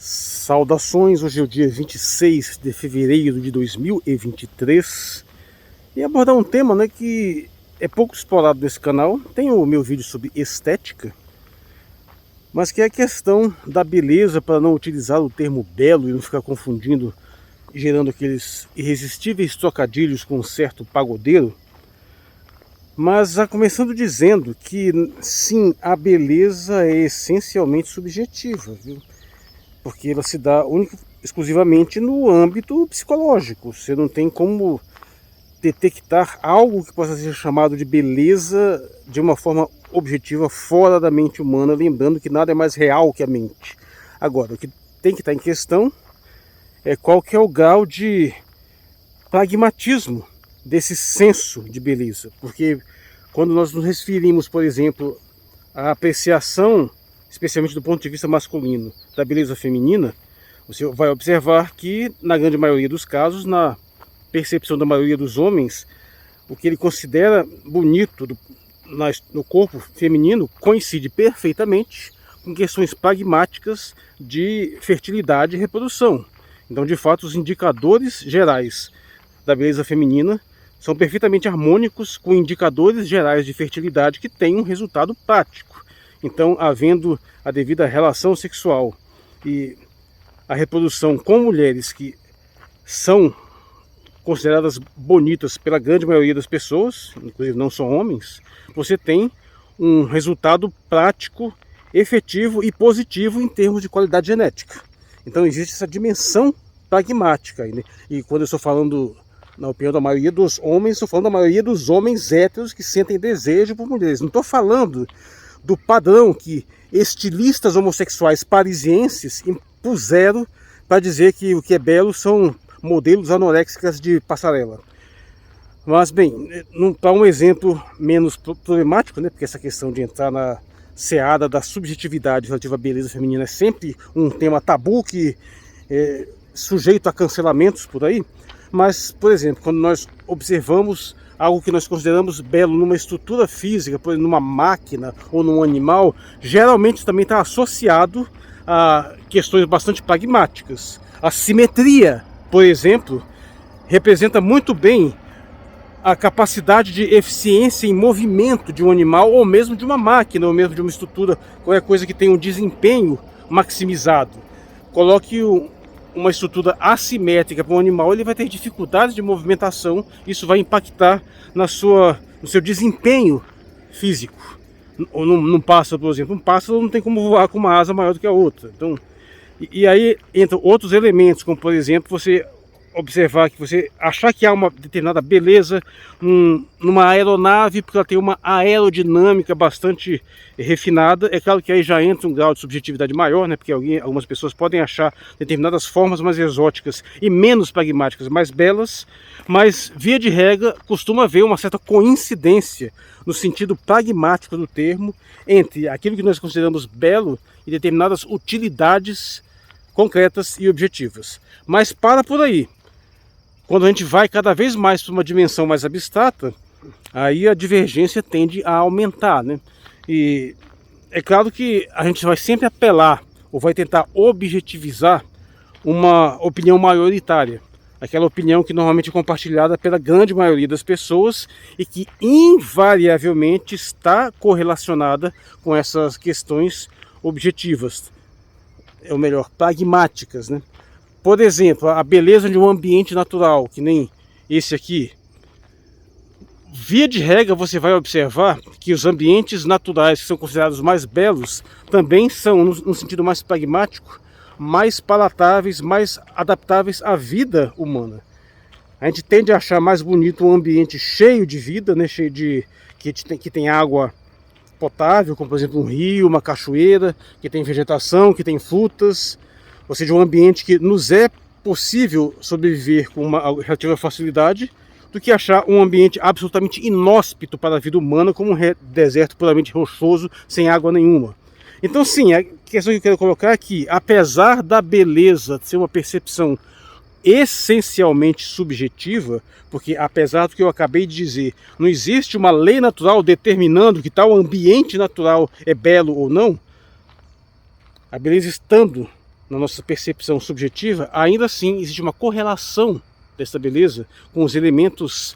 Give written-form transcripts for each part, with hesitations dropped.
Saudações, hoje é o dia 26 de fevereiro de 2023 e abordar um tema, que é pouco explorado nesse canal. Tem o meu vídeo sobre estética, mas que é a questão da beleza, para não utilizar o termo belo e não ficar confundindo, gerando aqueles irresistíveis trocadilhos com um certo pagodeiro. Mas já começando dizendo que sim, a beleza é essencialmente subjetiva, viu? Porque ela se dá exclusivamente no âmbito psicológico. Você não tem como detectar algo que possa ser chamado de beleza de uma forma objetiva fora da mente humana, lembrando que nada é mais real que a mente. Agora, o que tem que estar em questão é qual que é o grau de pragmatismo desse senso de beleza. Porque quando nós nos referimos, por exemplo, à apreciação, especialmente do ponto de vista masculino, da beleza feminina, você vai observar que, na grande maioria dos casos, na percepção da maioria dos homens, o que ele considera bonito no corpo feminino coincide perfeitamente com questões pragmáticas de fertilidade e reprodução. Então, de fato, os indicadores gerais da beleza feminina são perfeitamente harmônicos com indicadores gerais de fertilidade que têm um resultado prático. Então, havendo a devida relação sexual e a reprodução com mulheres que são consideradas bonitas pela grande maioria das pessoas, inclusive não só homens, você tem um resultado prático, efetivo e positivo em termos de qualidade genética. Então existe essa dimensão pragmática. E quando eu estou falando, na opinião da maioria dos homens, estou falando da maioria dos homens héteros que sentem desejo por mulheres. Não estou falando do padrão que estilistas homossexuais parisienses impuseram para dizer que o que é belo são modelos anoréxicas de passarela. Mas bem, para um exemplo menos problemático, porque essa questão de entrar na seara da subjetividade relativa à beleza feminina é sempre um tema tabu que é sujeito a cancelamentos por aí. Mas, por exemplo, quando nós observamos algo que nós consideramos belo numa estrutura física, por exemplo, numa máquina ou num animal, geralmente também está associado a questões bastante pragmáticas. A simetria, por exemplo, representa muito bem a capacidade de eficiência em movimento de um animal, ou mesmo de uma máquina, ou mesmo de uma estrutura, qualquer coisa que tenha um desempenho maximizado. Coloque uma estrutura assimétrica para um animal, ele vai ter dificuldades de movimentação, isso vai impactar no seu desempenho físico. Ou num pássaro, por exemplo, um pássaro não tem como voar com uma asa maior do que a outra. Então, e aí entram outros elementos, como por exemplo, você observar que você achar que há uma determinada beleza numa aeronave porque ela tem uma aerodinâmica bastante refinada. É claro que aí já entra um grau de subjetividade maior, porque algumas pessoas podem achar determinadas formas mais exóticas e menos pragmáticas mais belas, mas via de regra costuma haver uma certa coincidência no sentido pragmático do termo entre aquilo que nós consideramos belo e determinadas utilidades concretas e objetivas. Mas para por aí. Quando a gente vai cada vez mais para uma dimensão mais abstrata, aí a divergência tende a aumentar, E é claro que a gente vai sempre apelar, ou vai tentar objetivizar uma opinião maioritária. Aquela opinião que normalmente é compartilhada pela grande maioria das pessoas e que invariavelmente está correlacionada com essas questões objetivas, ou melhor, pragmáticas, Por exemplo, a beleza de um ambiente natural, que nem esse aqui. Via de regra, você vai observar que os ambientes naturais que são considerados mais belos também são, no sentido mais pragmático, mais palatáveis, mais adaptáveis à vida humana. A gente tende a achar mais bonito um ambiente cheio de vida, cheio de que tem água potável, como por exemplo um rio, uma cachoeira, que tem vegetação, que tem frutas, ou seja, um ambiente que nos é possível sobreviver com uma relativa facilidade, do que achar um ambiente absolutamente inóspito para a vida humana, como um deserto puramente rochoso, sem água nenhuma. Então sim, a questão que eu quero colocar é que, apesar da beleza ser uma percepção essencialmente subjetiva, porque apesar do que eu acabei de dizer, não existe uma lei natural determinando que tal ambiente natural é belo ou não, a beleza estando na nossa percepção subjetiva, ainda assim existe uma correlação dessa beleza com os elementos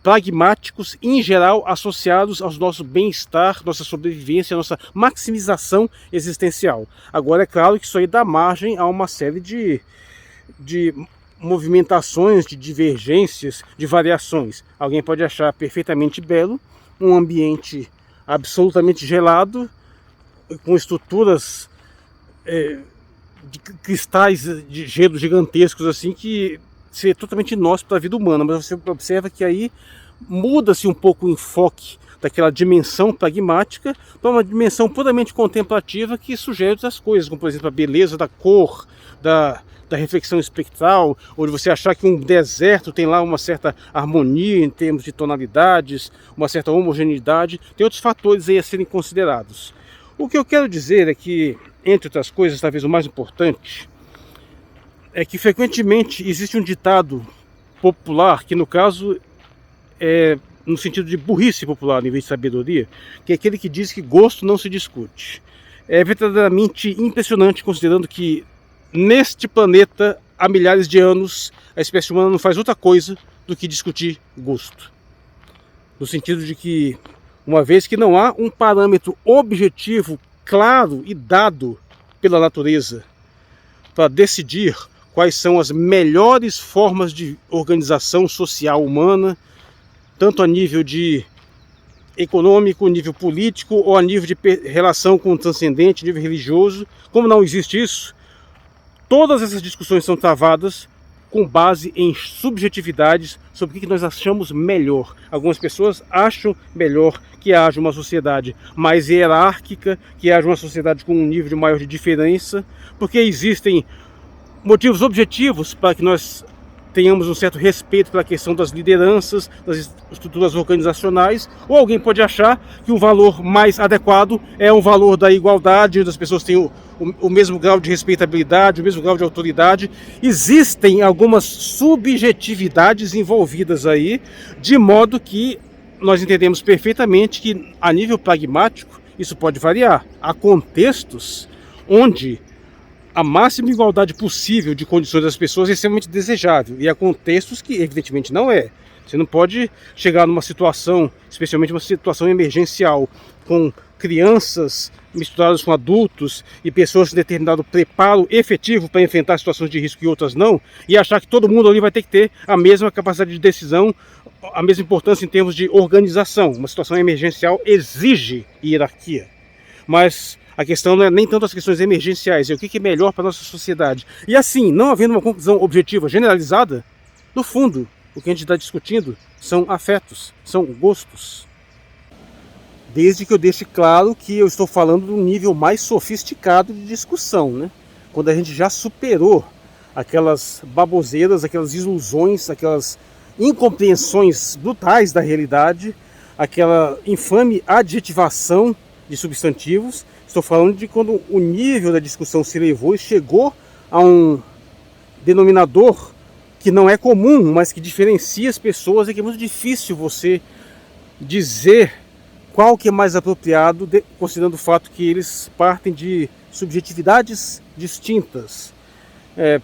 pragmáticos, em geral, associados ao nosso bem-estar, nossa sobrevivência, nossa maximização existencial. Agora, é claro que isso aí dá margem a uma série de movimentações, de divergências, de variações. Alguém pode achar perfeitamente belo um ambiente absolutamente gelado, com estruturas de cristais de gelo gigantescos, assim, que seria totalmente inóspito para a vida humana. Mas você observa que aí muda-se um pouco o enfoque daquela dimensão pragmática para uma dimensão puramente contemplativa que sugere outras coisas, como por exemplo a beleza da cor, da reflexão espectral, ou de você achar que um deserto tem lá uma certa harmonia em termos de tonalidades, uma certa homogeneidade. Tem outros fatores aí a serem considerados. O que eu quero dizer é que, entre outras coisas, talvez o mais importante, é que frequentemente existe um ditado popular, que no caso é no sentido de burrice popular em vez de sabedoria, que é aquele que diz que gosto não se discute. É verdadeiramente impressionante, considerando que neste planeta, há milhares de anos, a espécie humana não faz outra coisa do que discutir gosto. No sentido de que, uma vez que não há um parâmetro objetivo, claro e dado pela natureza para decidir quais são as melhores formas de organização social humana, tanto a nível de econômico, nível político, ou a nível de relação com o transcendente, nível religioso. Como não existe isso, todas essas discussões são travadas com base em subjetividades sobre o que nós achamos melhor. Algumas pessoas acham melhor que haja uma sociedade mais hierárquica, que haja uma sociedade com um nível maior de diferença, porque existem motivos objetivos para que nós tenhamos um certo respeito pela questão das lideranças, das estruturas organizacionais, ou alguém pode achar que o valor mais adequado é o valor da igualdade, onde as pessoas têm o mesmo grau de respeitabilidade, o mesmo grau de autoridade. Existem algumas subjetividades envolvidas aí, de modo que nós entendemos perfeitamente que, a nível pragmático, isso pode variar. Há contextos onde a máxima igualdade possível de condições das pessoas é extremamente desejável, e há contextos que evidentemente não é. Você não pode chegar numa situação, especialmente uma situação emergencial, com crianças misturadas com adultos e pessoas com determinado preparo efetivo para enfrentar situações de risco e outras não, e achar que todo mundo ali vai ter que ter a mesma capacidade de decisão, a mesma importância em termos de organização. Uma situação emergencial exige hierarquia. Mas a questão não é nem tanto as questões emergenciais, é o que é melhor para a nossa sociedade. E assim, não havendo uma conclusão objetiva generalizada, no fundo, o que a gente está discutindo são afetos, são gostos. Desde que eu deixe claro que eu estou falando de um nível mais sofisticado de discussão, né? Quando a gente já superou aquelas baboseiras, aquelas ilusões, aquelas incompreensões brutais da realidade, aquela infame adjetivação de substantivos. Estou falando de quando o nível da discussão se elevou e chegou a um denominador que não é comum, mas que diferencia as pessoas, e que é muito difícil você dizer qual que é mais apropriado, considerando o fato que eles partem de subjetividades distintas.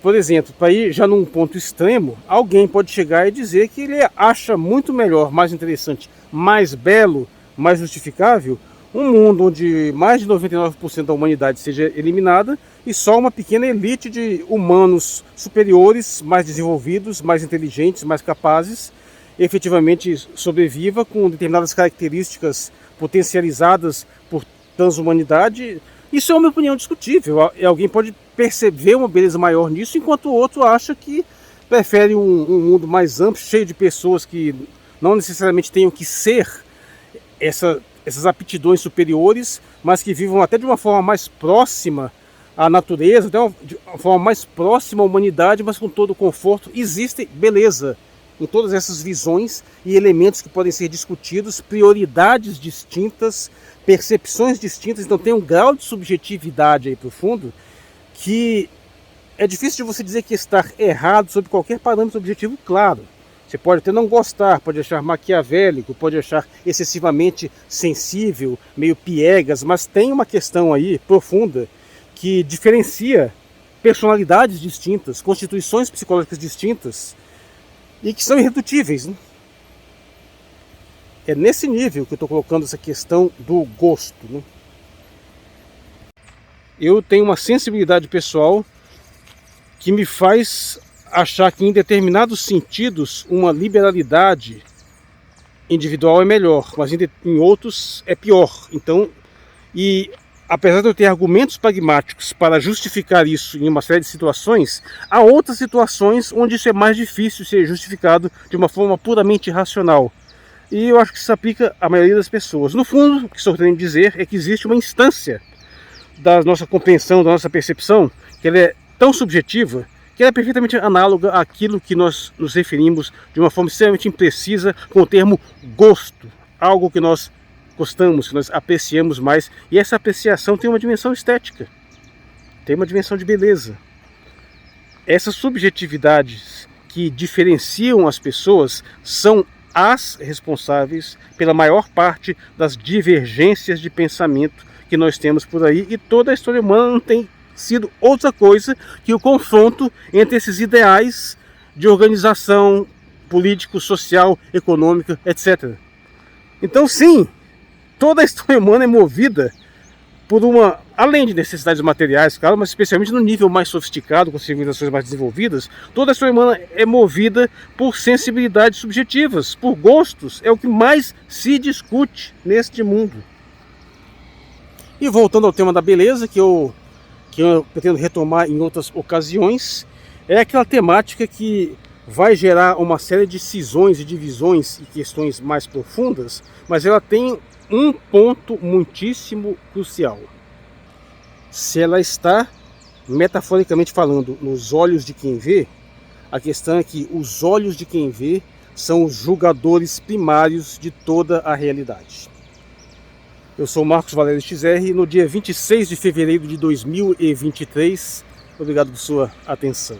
Por exemplo, para ir já num ponto extremo, alguém pode chegar e dizer que ele acha muito melhor, mais interessante, mais belo, mais justificável, um mundo onde mais de 99% da humanidade seja eliminada e só uma pequena elite de humanos superiores, mais desenvolvidos, mais inteligentes, mais capazes, efetivamente sobreviva com determinadas características potencializadas por transhumanidade. Isso é uma opinião discutível. Alguém pode perceber uma beleza maior nisso, enquanto o outro acha que prefere um mundo mais amplo, cheio de pessoas que não necessariamente tenham que ser essas aptidões superiores, mas que vivam até de uma forma mais próxima à natureza, de uma forma mais próxima à humanidade, mas com todo o conforto. Existe beleza em todas essas visões e elementos que podem ser discutidos, prioridades distintas, percepções distintas. Então tem um grau de subjetividade aí profundo que é difícil de você dizer que está errado sob qualquer parâmetro objetivo claro. Você pode até não gostar, pode achar maquiavélico, pode achar excessivamente sensível, meio piegas, mas tem uma questão aí profunda que diferencia personalidades distintas, constituições psicológicas distintas e que são irredutíveis, né? É nesse nível que eu estou colocando essa questão do gosto, né? Eu tenho uma sensibilidade pessoal que me faz achar que em determinados sentidos uma liberalidade individual é melhor, mas em outros é pior. Então, apesar de eu ter argumentos pragmáticos para justificar isso em uma série de situações, há outras situações onde isso é mais difícil ser justificado de uma forma puramente racional. E eu acho que isso se aplica à maioria das pessoas. No fundo, o que estou querendo dizer é que existe uma instância da nossa compreensão, da nossa percepção, que ela é tão subjetiva, que ela é perfeitamente análoga àquilo que nós nos referimos de uma forma extremamente imprecisa com o termo gosto. Algo que nós gostamos, que nós apreciamos mais. E essa apreciação tem uma dimensão estética, tem uma dimensão de beleza. Essas subjetividades que diferenciam as pessoas são as responsáveis pela maior parte das divergências de pensamento que nós temos por aí, e toda a história humana não tem sido outra coisa que o confronto entre esses ideais de organização político, social, econômica, etc. Então sim, toda a história humana é movida por além de necessidades materiais, claro, mas especialmente no nível mais sofisticado, com civilizações mais desenvolvidas, toda a história humana é movida por sensibilidades subjetivas, por gostos. É o que mais se discute neste mundo. E voltando ao tema da beleza, que eu pretendo retomar em outras ocasiões, é aquela temática que vai gerar uma série de cisões e divisões e questões mais profundas, mas ela tem um ponto muitíssimo crucial. Se ela está, metaforicamente falando, nos olhos de quem vê, a questão é que os olhos de quem vê são os julgadores primários de toda a realidade. Eu sou Marcos Valério XR e no dia 26 de fevereiro de 2023, obrigado por sua atenção.